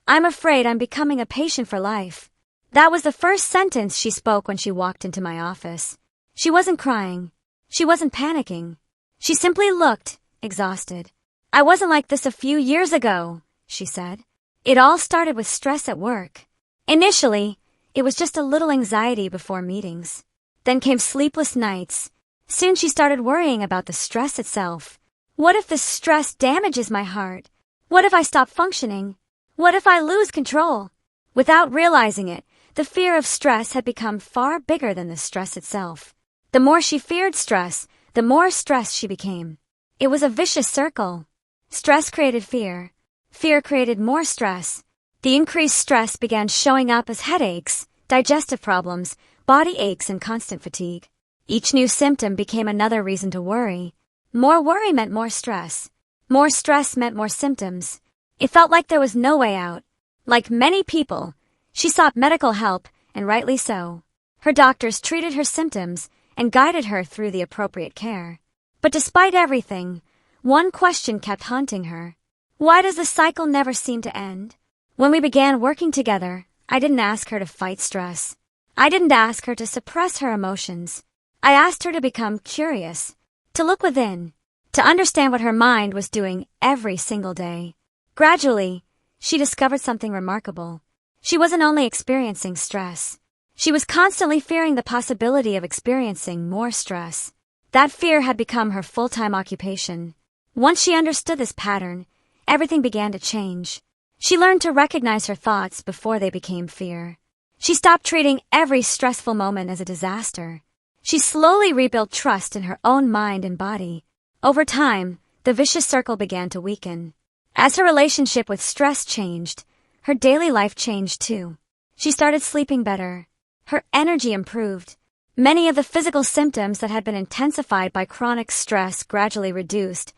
I'm afraid I'm becoming a patient for life. That was the first sentence she spoke when she walked into my office. She wasn't crying. She wasn't panicking. She simply looked exhausted. I wasn't like this a few years ago, she said. It all started with stress at work. Initially, it was just a little anxiety before meetings. Then came sleepless nights. Soon she started worrying about the stress itself. What if this stress damages my heart? What if I stop functioning? What if I lose control? Without realizing it, the fear of stress had become far bigger than the stress itself. The more she feared stress, the more stressed she became. It was a vicious circle. Stress created fear. Fear created more stress. The increased stress began showing up as headaches, digestive problems, body aches, and constant fatigue. Each new symptom became another reason to worry. More worry meant more stress. More stress meant more symptoms. It felt like there was no way out. Like many people, she sought medical help, and rightly so. Her doctors treated her symptoms and guided her through the appropriate care. But despite everything, one question kept haunting her. Why does the cycle never seem to end? When we began working together, I didn't ask her to fight stress. I didn't ask her to suppress her emotions. I asked her to become curious, to look within, to understand what her mind was doing every single day. Gradually, she discovered something remarkable. She wasn't only experiencing stress. She was constantly fearing the possibility of experiencing more stress. That fear had become her full-time occupation. Once she understood this pattern, everything began to change. She learned to recognize her thoughts before they became fear. She stopped treating every stressful moment as a disaster. She slowly rebuilt trust in her own mind and body. Over time, the vicious circle began to weaken. As her relationship with stress changed, her daily life changed too. She started sleeping better. Her energy improved. Many of the physical symptoms that had been intensified by chronic stress gradually reduced,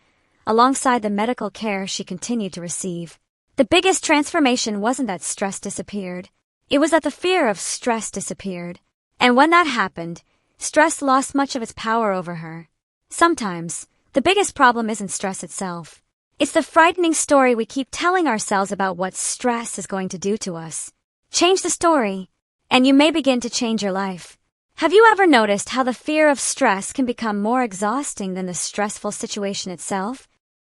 alongside the medical care she continued to receive. The biggest transformation wasn't that stress disappeared. It was that the fear of stress disappeared. And when that happened, stress lost much of its power over her. Sometimes, the biggest problem isn't stress itself. It's the frightening story we keep telling ourselves about what stress is going to do to us. Change the story, and you may begin to change your life. Have you ever noticed how the fear of stress can become more exhausting than the stressful situation itself?